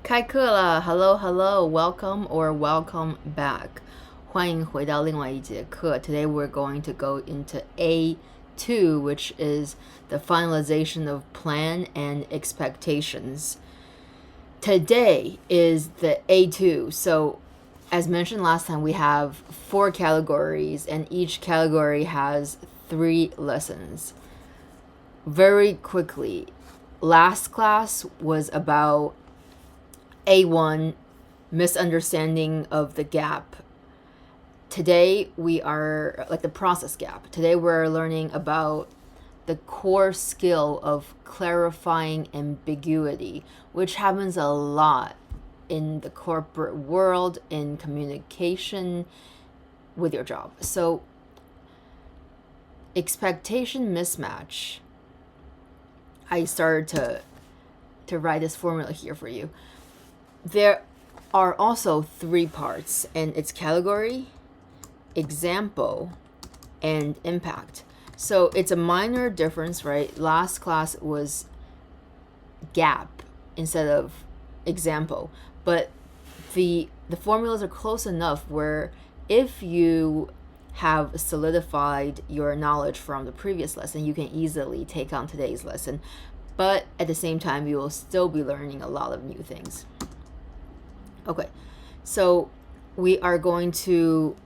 开课了 Hello, hello, welcome or welcome back. 欢迎回到另外一节课 Today we're going to go into A2, which is the finalization of plan and expectations. Today is the A2. So, as mentioned last time, we have 4 categories, and each category has 3 lessons. Very quickly, last class was about A1, misunderstanding of the gap. Today we are like the process gap. Today we're learning about the core skill of clarifying ambiguity, which happens a lot in the corporate world, in communication with your job. So, expectation mismatch. I started to write this formula here for you. There are also 3 parts, and it's category, example, and impact. So it's a minor difference, right? Last class was gap instead of example, but the formulas are close enough where if you have solidified your knowledge from the previous lesson, you can easily take on today's lesson, but at the same time you will still be learning a lot of new things. Okay, so we are going to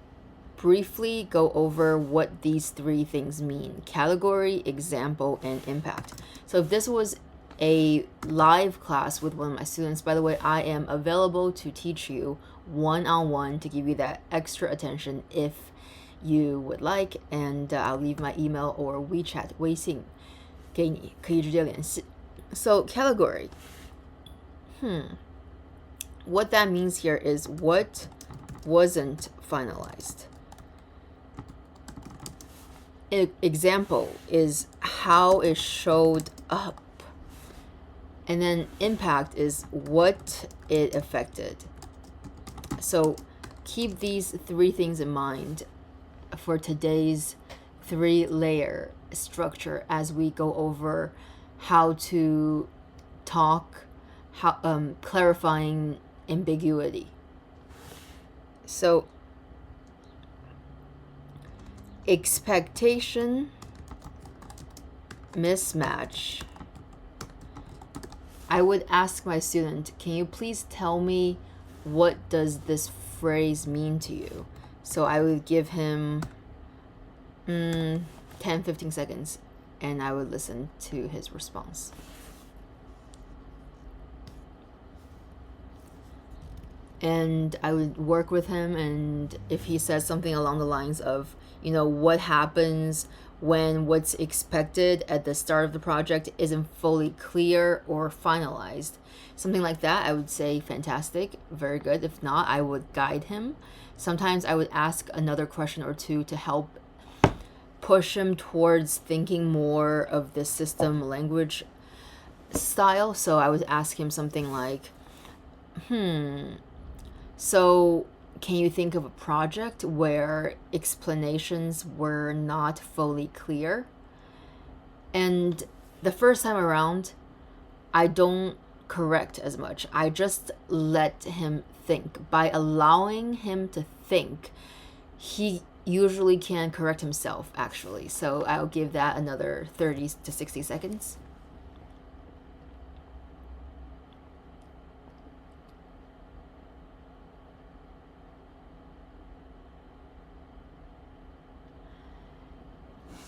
briefly go over what these 3 things mean: category, example, and impact. So if this was a live class with one of my students, by the way, I am available to teach you one-on-one to give you that extra attention if you would like, and I'll leave my email or WeChat 微信给你，可以直接联系。So category. What that means here is what wasn't finalized. Example is how it showed up. And then impact is what it affected. So keep these 3 things in mind for today's 3-layer structure as we go over how to talk, clarifying ambiguity. So expectation mismatch. I would ask my student, can you please tell me what does this phrase mean to you? So I would give him 10-15 seconds and I would listen to his response. And I would work with him, and if he says something along the lines of, what happens when what's expected at the start of the project isn't fully clear or finalized, something like that, I would say fantastic, very good. If not, I would guide him. Sometimes I would ask another question or 2 to help push him towards thinking more of the system language style. So I would ask him something like, so can you think of a project where explanations were not fully clear? And the first time around, I don't correct as much. I just let him think. By allowing him to think, he usually can correct himself, actually. So I'll give that another 30 to 60 seconds.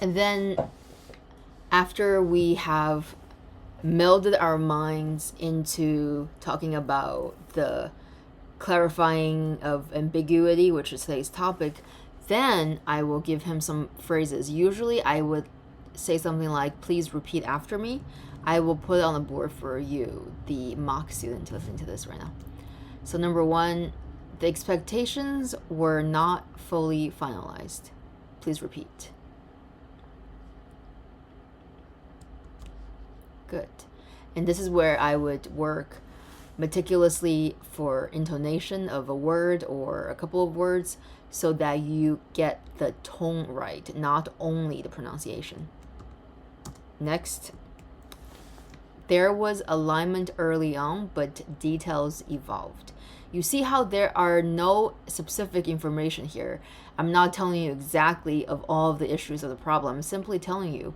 And then after we have melded our minds into talking about the clarifying of ambiguity, which is today's topic, then I will give him some phrases. Usually I would say something like, please repeat after me. I will put it on the board for you, the mock student listening to this right now. So number 1, the expectations were not fully finalized. Please repeat. Good. And this is where I would work meticulously for intonation of a word or a couple of words so that you get the tone right, not only the pronunciation. Next, There was alignment early on, but details evolved. You see how there are no specific information here. I'm not telling you exactly of all of the issues of the problem. I'm simply telling you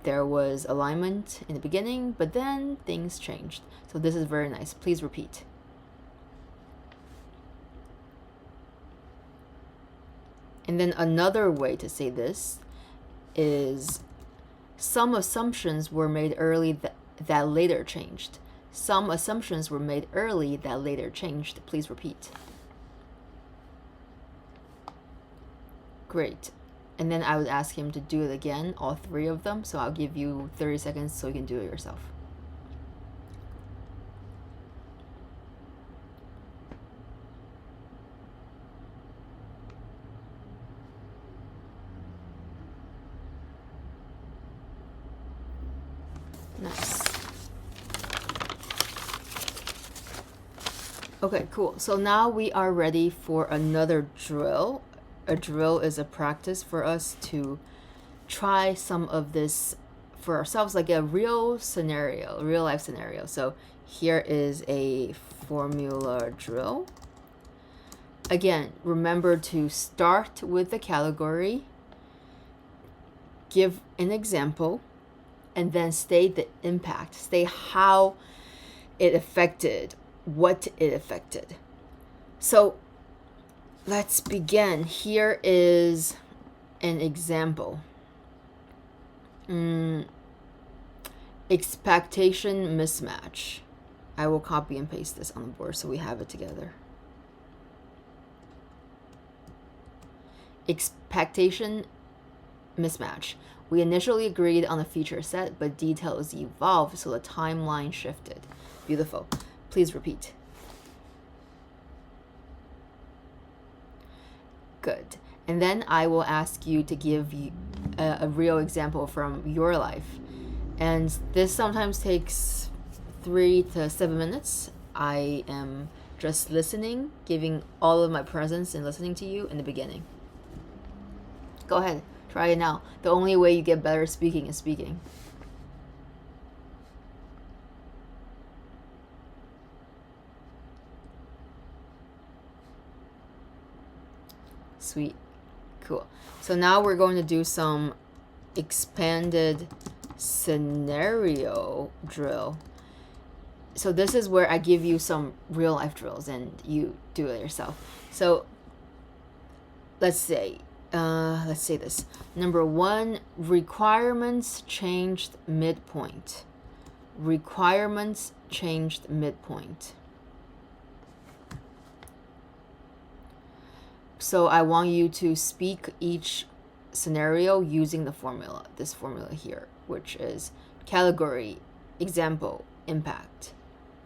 there was alignment in the beginning, but then things changed. So this is very nice. Please repeat. And then another way to say this is some assumptions were made early that later changed. Some assumptions were made early that later changed. Please repeat. Great. And then I would ask him to do it again, all three of them. So I'll give you 30 seconds so you can do it yourself. Nice. Okay, cool. So now we are ready for another drill. A drill is a practice for us to try some of this for ourselves, like a real scenario, real life scenario. So here is a formula drill. Again, remember to start with the category, give an example, and then state the impact, state how it affected, what it affected. So let's begin. Here is an example. Expectation mismatch. I will copy and paste this on the board so we have it together. Expectation mismatch. We initially agreed on a feature set, but details evolved, so the timeline shifted. Beautiful. Please repeat. Good. And then I will ask you to give you a real example from your life. And this sometimes takes 3 to 7 minutes. I am just listening, giving all of my presence and listening to you in the beginning. Go ahead. Try it now. The only way you get better speaking is speaking. Sweet. Cool. So now we're going to do some expanded scenario drill. So this is where I give you some real life drills and you do it yourself. So let's say this. Number 1, requirements changed midpoint. Requirements changed midpoint. So I want you to speak each scenario using the formula, this formula here, which is category, example, impact.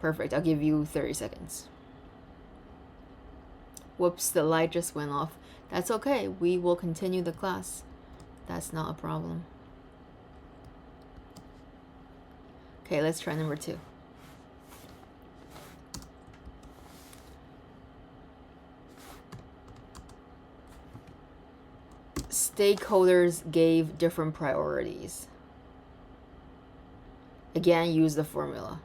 Perfect. I'll give you 30 seconds. Whoops, the light just went off. That's okay. We will continue the class. That's not a problem. Okay, let's try number 2. Stakeholders gave different priorities. Again, use the formula.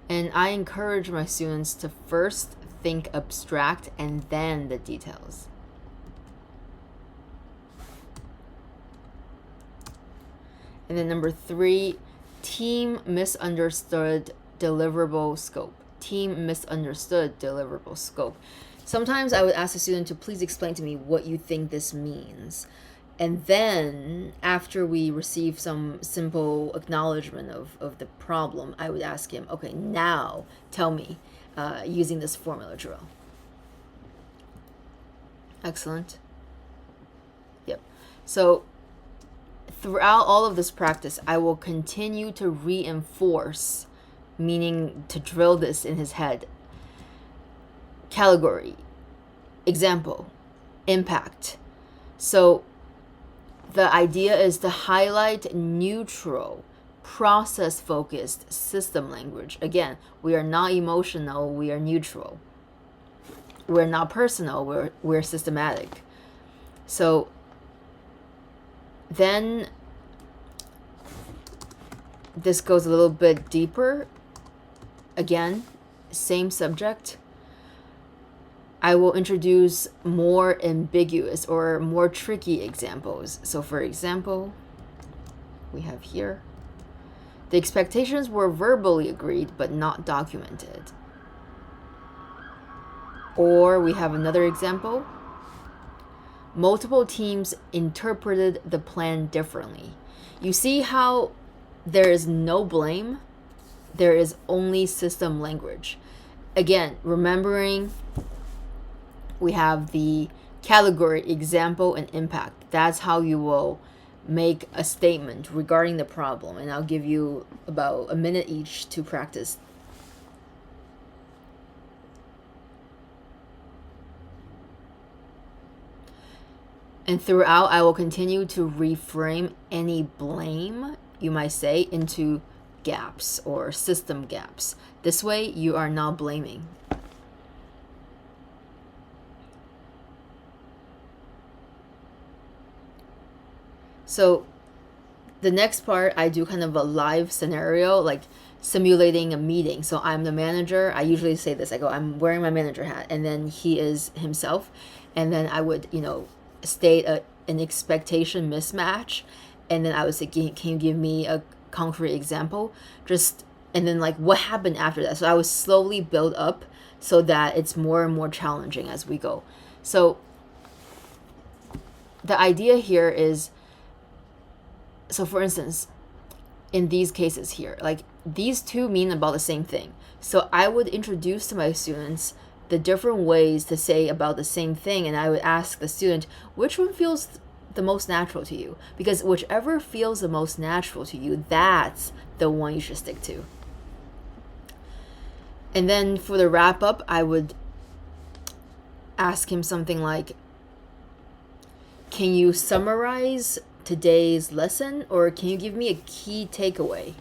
And I encourage my students to first think abstract and then the details. And then number 3, team misunderstood deliverable scope. Team misunderstood deliverable scope. Sometimes I would ask a student to please explain to me what you think this means. And then after we receive some simple acknowledgement of the problem, I would ask him, okay, now tell me using this formula drill. Excellent. Yep. So throughout all of this practice, I will continue to reinforce, meaning to drill this in his head. Category, example, impact. So the idea is to highlight neutral, process-focused system language. Again, we are not emotional, we are neutral. We're not personal, we're systematic. So then this goes a little bit deeper. Again, same subject. I will introduce more ambiguous or more tricky examples. So for example, we have here, the expectations were verbally agreed but not documented. Or we have another example, multiple teams interpreted the plan differently. You see how there is no blame, there is only system language. Again, remembering we have the category, example, and impact. That's how you will make a statement regarding the problem. And I'll give you about a minute each to practice. And throughout, I will continue to reframe any blame, you might say, into gaps or system gaps. This way, you are not blaming. So the next part, I do kind of a live scenario, like simulating a meeting. So I'm the manager. I usually say this. I go, I'm wearing my manager hat, and then he is himself. And then I would, state an expectation mismatch. And then I would say, can you give me a concrete example? And then like what happened after that? So I would slowly build up so that it's more and more challenging as we go. So the idea here is, so for instance, in these cases here, like these two mean about the same thing. So I would introduce to my students the different ways to say about the same thing, and I would ask the student, which one feels the most natural to you? Because whichever feels the most natural to you, that's the one you should stick to. And then for the wrap up, I would ask him something like, can you summarize today's lesson, or can you give me a key takeaway?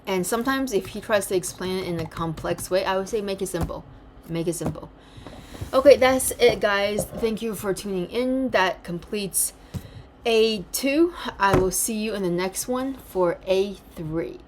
And sometimes if he tries to explain it in a complex way, I would say make it simple. Make it simple. Okay, that's it, guys. Thank you for tuning in. That completes A2. I will see you in the next one for A3.